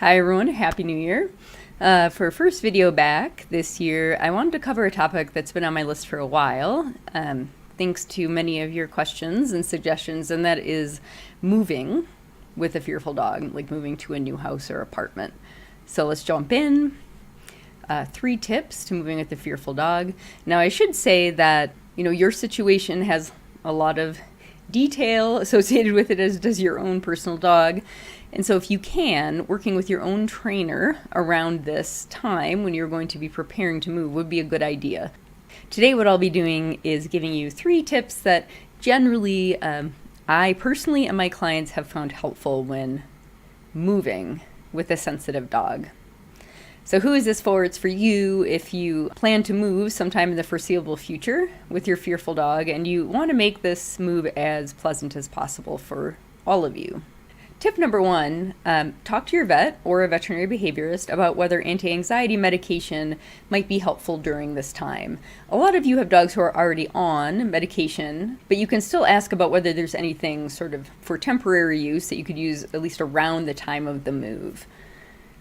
Hi everyone, Happy New Year. For our first video back this year, I wanted to cover a topic that's been on my list for a while, thanks to many of your questions and suggestions, and that is moving with a fearful dog, like moving to a new house or apartment. So let's jump in. 3 tips to moving with a fearful dog. Now I should say that, your situation has a lot of detail associated with it, as does your own personal dog. And so if you can, working with your own trainer around this time when you're going to be preparing to move would be a good idea. Today what I'll be doing is giving you 3 tips that generally I personally and my clients have found helpful when moving with a sensitive dog. So who is this for? It's for you if you plan to move sometime in the foreseeable future with your fearful dog and you want to make this move as pleasant as possible for all of you. Tip number 1, talk to your vet or a veterinary behaviorist about whether anti-anxiety medication might be helpful during this time. A lot of you have dogs who are already on medication, but you can still ask about whether there's anything sort of for temporary use that you could use at least around the time of the move.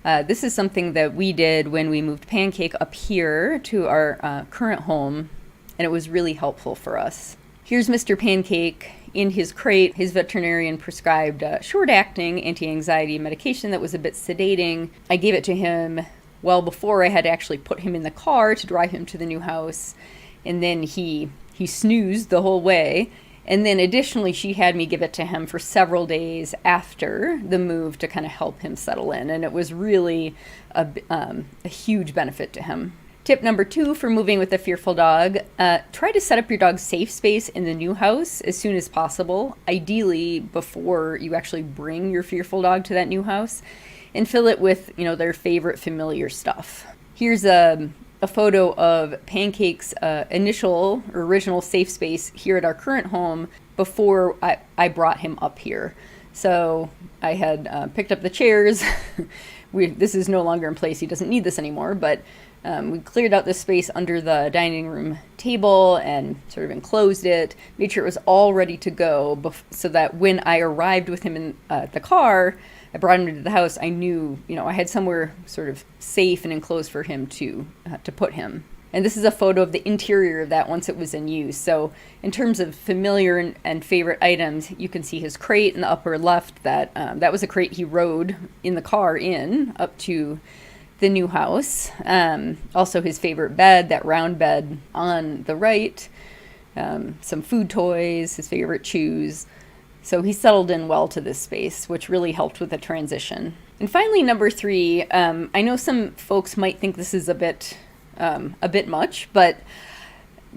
This is something that we did when we moved Pancake up here to our current home, and it was really helpful for us. Here's Mr. Pancake. In his crate, his veterinarian prescribed short-acting anti-anxiety medication that was a bit sedating. I gave it to him well before I had to actually put him in the car to drive him to the new house, and then he snoozed the whole way. And then additionally, she had me give it to him for several days after the move to kind of help him settle in, and it was really a huge benefit to him. Tip number 2 for moving with a fearful dog, try to set up your dog's safe space in the new house as soon as possible, ideally before you actually bring your fearful dog to that new house, and fill it with, their favorite familiar stuff. Here's a photo of Pancake's initial or original safe space here at our current home before I brought him up here. So I had picked up the chairs. This is no longer in place. He doesn't need this anymore, but we cleared out the space under the dining room table and sort of enclosed it, made sure it was all ready to go so that when I arrived with him in the car, I brought him into the house, I knew, I had somewhere sort of safe and enclosed for him to put him. And this is a photo of the interior of that once it was in use. So in terms of familiar and favorite items, you can see his crate in the upper left. That was a crate he rode in the car up to the new house. Also his favorite bed, that round bed on the right, some food toys, his favorite chews. So he settled in well to this space, which really helped with the transition. And finally, number 3, I know some folks might think this is a bit much, but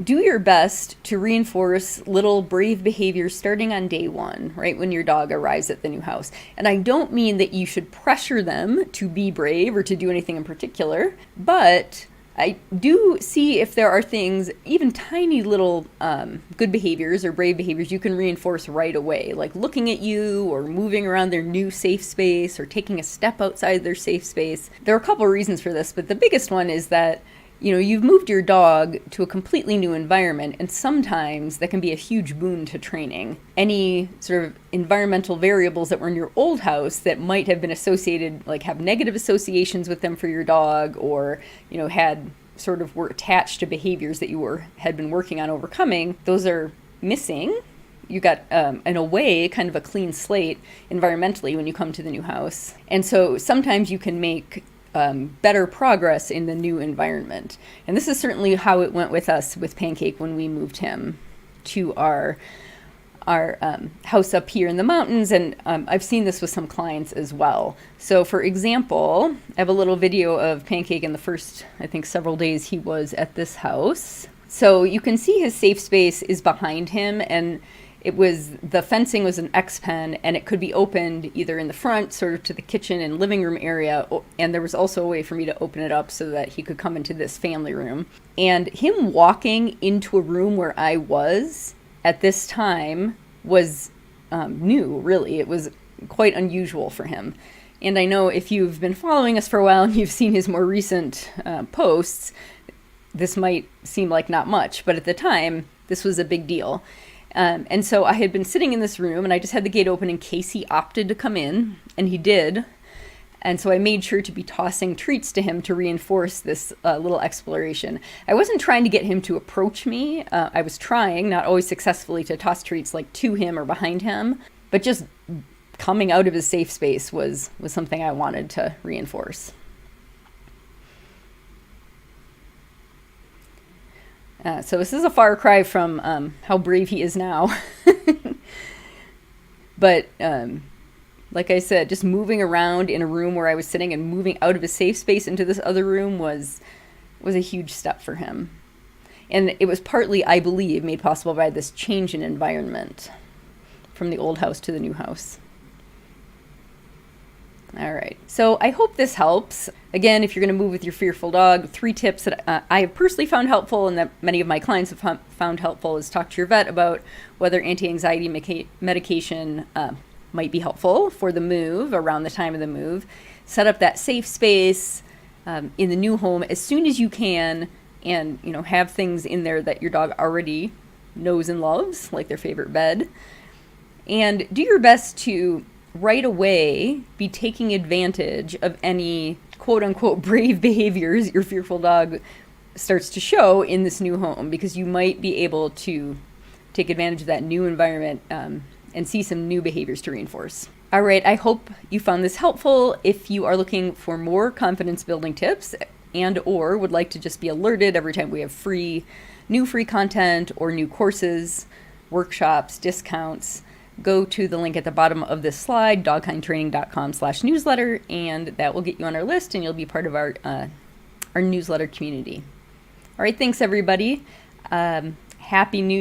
do your best to reinforce little brave behaviors starting on day 1, right when your dog arrives at the new house. And I don't mean that you should pressure them to be brave or to do anything in particular, but I do see if there are things, even tiny little good behaviors or brave behaviors you can reinforce right away, like looking at you or moving around their new safe space or taking a step outside their safe space. There are a couple of reasons for this, but the biggest one is that you've moved your dog to a completely new environment, and sometimes that can be a huge boon to training. Any sort of environmental variables that were in your old house that might have been associated, like have negative associations with them for your dog, or, had sort of were attached to behaviors that you had been working on overcoming, those are missing. You got, in a way, kind of a clean slate environmentally when you come to the new house. And so sometimes you can make better progress in the new environment. And this is certainly how it went with us with Pancake when we moved him to our house up here in the mountains, and I've seen this with some clients as well. So for example, I have a little video of Pancake in the first, I think, several days he was at this house. So you can see his safe space is behind him, and the fencing was an X-pen, and it could be opened either in the front, sort of to the kitchen and living room area, and there was also a way for me to open it up so that he could come into this family room. And him walking into a room where I was at this time was new, really. It was quite unusual for him. And I know if you've been following us for a while and you've seen his more recent posts, this might seem like not much, but at the time, this was a big deal. And so I had been sitting in this room, and I just had the gate open in case he opted to come in, and he did. And so I made sure to be tossing treats to him to reinforce this little exploration. I wasn't trying to get him to approach me. I was trying, not always successfully, to toss treats like to him or behind him, but just coming out of his safe space was something I wanted to reinforce. So this is a far cry from how brave he is now. But like I said, just moving around in a room where I was sitting and moving out of his safe space into this other room was a huge step for him. And it was partly, I believe, made possible by this change in environment from the old house to the new house. All right, so I hope this helps. Again, if you're going to move with your fearful dog, 3 tips that I have personally found helpful and that many of my clients have found helpful is talk to your vet about whether anti-anxiety medication might be helpful for the move, around the time of the move. Set up that safe space in the new home as soon as you can, and have things in there that your dog already knows and loves, like their favorite bed. And do your best to right away be taking advantage of any quote-unquote brave behaviors your fearful dog starts to show in this new home, because you might be able to take advantage of that new environment and see some new behaviors to reinforce. All right, I hope you found this helpful. If you are looking for more confidence building tips and or would like to just be alerted every time we have new free content or new courses, workshops, discounts, go to the link at the bottom of this slide, dogkindtraining.com/newsletter, and that will get you on our list and you'll be part of our newsletter community. All right, thanks everybody. Happy New Year.